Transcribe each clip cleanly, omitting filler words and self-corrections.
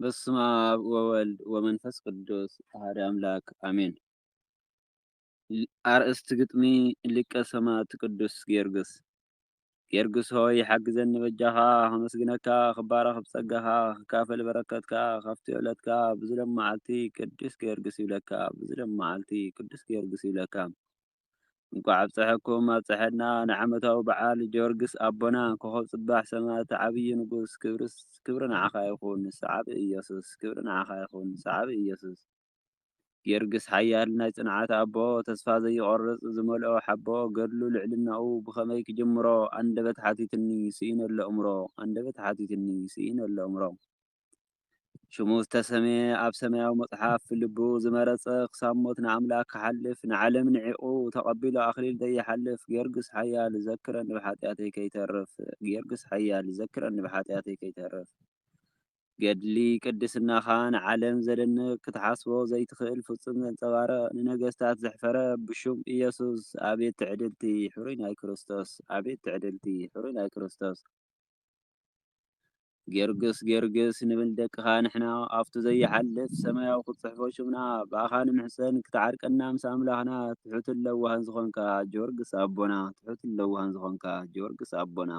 በስመ አብ ወወልድ ወመንፈስ ቅዱስ አሐዱ አምላክ አሜን። አርእስቲ ግጥሚ ሊቀ ሰማዕት ቅዱስ ጊዮርጊስ። ጊዮርጊስ ሆይ ሓግዘኒ በጃኻ ከመስግነካ ክባረኽ ብጸጋኻ ክካፈል በረከትካ ካብቲ ዕለትካ ብዝሎም መዓልቲ ቅዱስ ጊዮርጊስ ይብለካ ብዝሎም መዓልቲ ቅዱስ ጊዮርጊስ ይብለካ። እንኳዕ ኣብፅሐኩም ኣብፅሐና ንዓመታዊ በዓል ጊዮርጊስ ኣቦና ኮኸብ ጽባሕ ሰማዕቲ ዓብዪ ንጉስ ክብሪ ንዓኻ ይኹን ንሰዓብ ኢየሱስ ክብሪ ንዓኻ ይኹን ንሰዓብ ኢየሱስ። ጊዮርጊስ ሓያል ናይ ጽንዓት ኣቦ ተስፋ ዘይቖርጽ ዝመልኦ ሓቦ ገድሉ ልዕልናኡ ብኸመይ ክጅምሮ ኣንደበት ሓቲትኒ ስኢነሎ እምሮ ኣንደበት ሓቲትኒ ስኢነሎ እምሮ። ሽሙ ዝተሰመየ ኣብ ሰማያዊ መጽሓፍ ልቡ ዝመረጸ ክሳብ ሞት ንኣምላክ ክሓልፍ ንዓለም ንዒቑ ተቐቢሉ ኣኽሊል ዘይሓልፍ ጊዮርጊስ ሓያል ዘክረኒ ብኃጢአተይ ከይተርፍ ጊዮርጊስ ሓያል ዘክረኒ ብኃጢአተይ ከይተርፍ። ገድሊ ቅድስናኻ ንዓለም ዘደንቕ ክትሓስቦ ዘይትኽእል ፍጹም ዘንጸባርቕ ንነገሥታት ዘሕፈረ ብሹም ኢየሱስ ኣቤት ትዕድልቲ ሕሩይ ናይ ክርስቶስ ኣቤት ትዕድልቲ ሕሩይ ናይ ክርስቶስ። ጊዮርጊስ ጊዮርጊስ ንብል ደቅኻ ንሕና ኣብቱ ዘይሓልፍ ሰማያዊ ክትጽሕፎ ሽምና ብኣኻ ንምሕሰን ክትዓድቀና ምስ ኣምላኽና ትሑትን ለዋህን ዝኾንካ ጊዮርጊስ ኣቦና ትሑትን ለዋህን ዝኾንካ ጊዮርጊስ ኣቦና።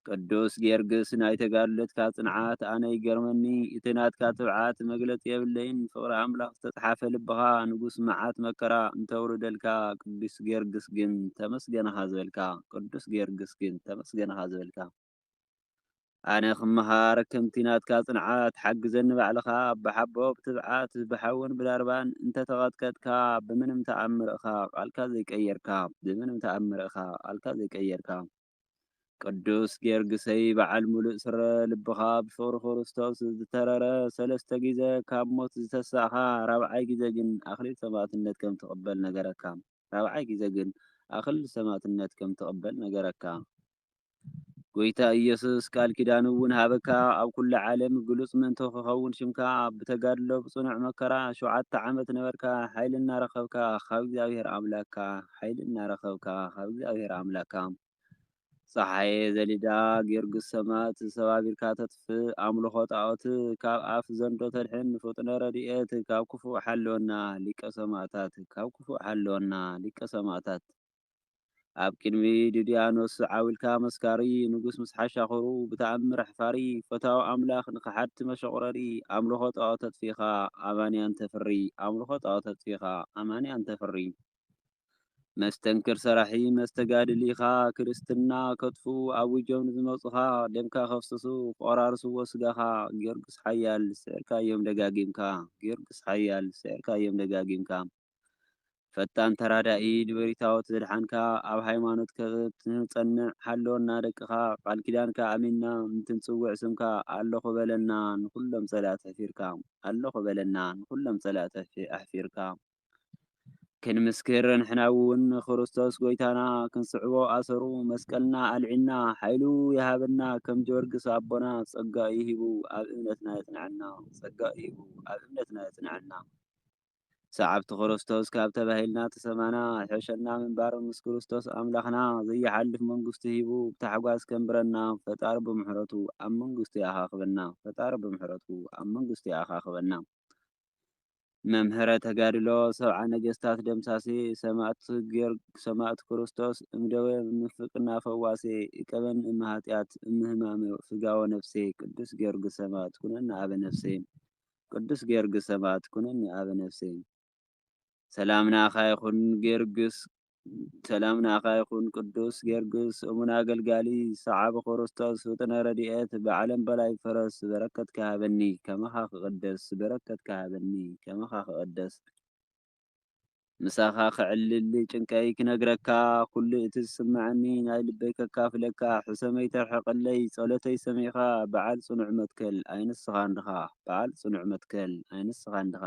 ቅዱስ ጊዮርጊስ ናይ ተጋድሎትካ ጽንዓት ኣነ ይገርመኒ እቲ ናትካ ትብዓት መግለጺ የብለይን ፍቕሪ ኣምላኽ ዝተጽሓፈ ልብኻ ንጉስ መዓት መከራ እንተውርደልካ ቅዱስ ጊዮርጊስ ግን ተመስገነኻ ዝበልካ ቅዱስ ጊዮርጊስ ግን ተመስገነኻ ዝበልካ። ኣነ ክመሃር ከምቲ ናትካ ጽንዓት ሓግዘኒ ባዕልኻ ብሓቦ ብትብዓት ብሓውን ብዳርባን እንተተቐጥቀጥካ ብምንም ተኣምር ኢኻ ቃልካ ዘይቀየርካ ብምንም ተኣምር ኢኻ ቃልካ ዘይቀየርካ። ቅዱስ ጊዮርጊሰይ በዓል ሙሉእ ስረ ልብኻ ብፍቕሪ ክርስቶስ ዝተረረ ሰለስተ ግዜ ካብ ሞት ዝተሳእኻ ራብዓይ ግዜ ግን ኣኽሊል ሰማዕትነት ከም ትቕበል ነገረካ ራብዓይ ግዜ ግን ኣኽሊል ሰማዕትነት ከም ትቕበል ነገረካ። ጎይታ ኢየሱስ ቃል ኪዳን እውን ሃበካ ኣብ ኩሉ ዓለም ግሉጽ ምእንቶ ክኸውን ሽምካ ብተጋድሎ ብጽኑዕ መከራ 7 ዓመት ነበርካ ሓይሊ እናረኸብካ ካብ እግዚኣብሔር ኣምላክካ ሓይሊ እናረኸብካ ካብ እግዚኣብሔር ኣምላክካ። ፀሓየ ዘሊዳ ጊዮርጊስ ሰማዕት ሰባቢርካ ተጥፍእ ኣምልኾ ጣዖት ካብ ኣፍ ዘንዶ ተድሕን ፍጥነ ረድኤት ካብ ክፉእ ሓለወና ሊቀ ሰማዕታት ካብ ክፉእ ሓለወና ሊቀ ሰማዕታት። ኣብ ቅድሚ ድድያኖስ ዓዊልካ መስካሪ ንጉስ ምስ ሓሻኽሩ ብተኣምር ኣሕፋሪ ፈታዊ ኣምላኽ ንኽሓቲ መሸቑረሪ ኣምልኾ ጣዖት ተጥፊኻ ኣማንያን ተፍሪ ኣምልኾ ጣዖት ተጥፊኻ ኣማንያን ተፍሪ። መስተንክር ሰራሒ መስተጋድል ኢኻ ክርስትና ከጥፉ ኣብ ውጆም ንዝመፁኻ ደምካ ከፍስሱ ቆራርስዎ ስጋኻ ጊዮርጊስ ሓያል ስዕርካዮም ደጋጊምካ ጊዮርጊስ ሓያል ስዕርካዮም ደጋጊምካ። ፈጣን ተራዳኢ ንበሪታዎት ዘድሓንካ ኣብ ሃይማኖት ክትጸንዕ ሓለወና ደቅኻ ቃል ኪዳንካ ኣሚንና እንትንጽውዕ ስምካ ኣለኹ በለና ንኹሎም ጸላት ኣሕፊርካ ኣለኹ በለና ንኹሎም ጸላት ኣሕፊርካ። ክንምስክር ንሕና እውን ክርስቶስ ጎይታና ክንስዕቦ ኣሰሩ መስቀልና ኣልዒልና ሓይሉ ይሃበና ከም ጊዮርጊስ ኣቦና ጸጋ ይሂቡ ኣብ እምነትና የጽንዐና ጸጋ ይሂቡ ኣብ እምነትና የጽንዐና። ሰዓብቲ ክርስቶስ ካብ ተባሂልና ተሰማና ሕሸና ምንባር ምስ ክርስቶስ ኣምላኽና ዘይሓልፍ መንግስቱ ሂቡ ብታሕጓስ ከንብረና ፈጣሪ ብምሕረቱ ኣብ መንግስቱ ይኣኻኽበና ፈጣሪ ብምሕረቱ ኣብ መንግስቱ ይኣኻኽበና። መምህረ ተጋድሎ ሰብዓ ነገስታት ደምሳሴ ሰማዕት ክርስቶስ እምደዌ ምፍቅና ፈዋሴ ይቀበን እምኃጢአት እምህማም ስጋወ ነፍሴ ቅዱስ ጊዮርጊስ ሰማዕት ኩነኒ ኣበ ነፍሴ ቅዱስ ጊዮርጊስ ሰማዕት ኩነኒ ኣበ ነፍሴ። ሰላም ናኻ ይኹን ጊዮርጊስ ሰላም ናኻ ይኹን ቅዱስ ጊዮርጊስ እሙን ኣገልጋሊ ሰዓብ ክርስቶስ ፍጥነ ረድኤት ብዓለም በላይ ፈረስ በረከት ካሃበኒ ከመኻ ክቕደስ በረከት ካሃበኒ ከመኻ ክቕደስ። ምሳኻ ክዕልል ጭንቀይ ክነግረካ ኩሉ እቲ ዝስምዐኒ ናይ ልበይ ከካፍለካ ሕሰመይ ተርሕቐለይ ጸሎተይ ሰሚዕኻ በዓል ጽኑዕ መትከል ኣይንስኻን ድኻ በዓል ጽኑዕ መትከል ኣይንስኻን ድኻ።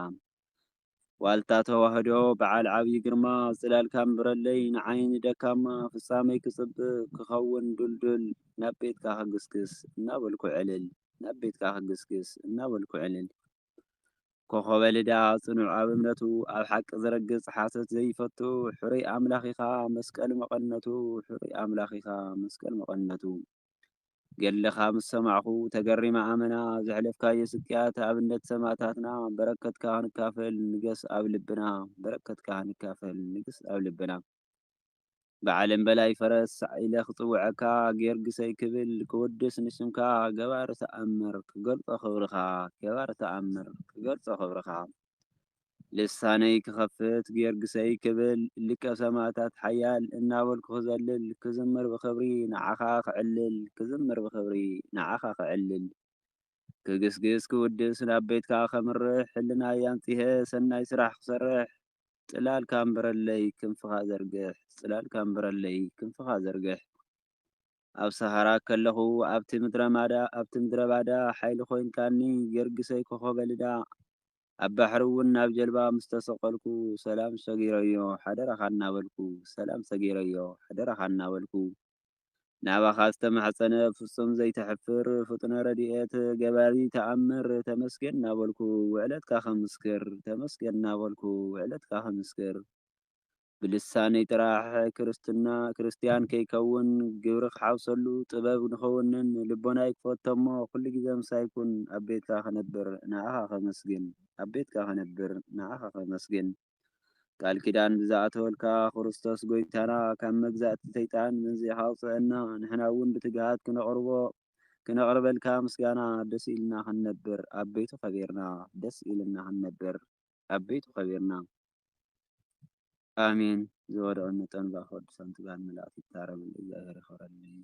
ዋልታ ተዋህዶ በዓል ዓብዪ ግርማ ጽላልካ እምብረለይ ንዓይኒ ደካማ ፍጻመይ ክጽብቕ ክኸውን ዱልዱል ናብ ቤትካ ክግስግስ እናበልኩ ዕልል ናብ ቤትካ ክግስግስ እናበልኩ ዕልል። ኮኸበ ልዳ ጽኑዕ ኣብ እምነቱ ኣብ ሓቂ ዝረግጽ ሓሰት ዘይፈቱ ሕሩይ ኣምላኽ ኢኻ መስቀል መቐነቱ ሕሩይ ኣምላኽ ኢኻ መስቀል መቐነቱ። ገለኻ ምስ ሰማዕኹ ተገሪማ ኣመና ዘሕለፍካዮ ስቅያት ኣብነት ሰማዕታትና በረከትካ ክንካፈል ንገስ ኣብ ልብና በረከትካ ክንካፈል ንግስ ኣብ ልብና ብዓለም በላይ ፈረስ ኢለ ክፅውዐካ ጌርግሰይ ክብል ክውድስ ንስምካ ገባሪ ተኣምር ክገልፆ ክብርኻ ገባሪ ተኣምር ክገልፆ ክብርኻ ልሳነይ ክኸፍት ጌርግሰይ ክብል ልቀ ሰማዕታት ሓያል እናበልኩ ክዘልል ክዝምር ብክብሪ ንዓኻ ክዕልል ክዝምር ብክብሪ ንዓኻ ክዕልል ክግስግስ ክውድስ ናብ ቤትካ ከምርሕ ሕልናይ ኣንጺሀ ሰናይ ስራሕ ክሰርሕ ጽላልካ እምበረለይ ክንፍኻ ዘርግሕ ጽላልካ እምበረለይ ክንፍኻ ዘርግሕ ኣብ ሰሃራ ከለኹ ኣብቲ ምድረ ባዳ ሓይሊ ኮይንካኒ ጌርግሰይ ኮኸበ ልዳ ኣብ ባሕሪ እውን ናብ ጀልባ ምስ ተሰቐልኩ ሰላም ሰጊረዮ ሓደራኻ እናበልኩ ሰላም ሰጊረዮ ሓደራኻ እናበልኩ ናባኻ ዝተማሕፀነ ፍጹም ዘይተሕፍር ፍጡነ ረድኤት ገባሪ ተኣምር ተመስገን እናበልኩ ውዕለትካ ከምስክር ተመስገን እናበልኩ ውዕለትካ ከምስክር ብልሳነይ ጥራሕ ክርስቲያን ከይከውን ግብሪ ክሓውሰሉ ጥበብ ንኸውንን ልቦናይ ክፈቶሞ ኩሉ ግዜ ምሳይኩን ኣብ ቤትካ ክነብር ንዓኻ ከመስግን ኣብ ቤትካ ክነብር ንዓኻ ከመስግን ቃል ኪዳን ብዝኣተወልካ ክርስቶስ ጎይታና ካብ መግዛእቲ ሰይጣን መንዚኻ ኣውፅአና ንሕና እውን ብትግሃት ክነቕርበልካ ምስጋና ደስ ኢልና ክንነብር ኣብ ቤቱ ኸቢርና ደስ ኢልና ክንነብር ኣብ ቤቱ ኸቢርና ኣሜን። ዝወደቐ መጠን ባኸ ቅዱሳን ትጋን መላእክት ይታረብልኝ እግዚአብሔር ይኽበረልኝ።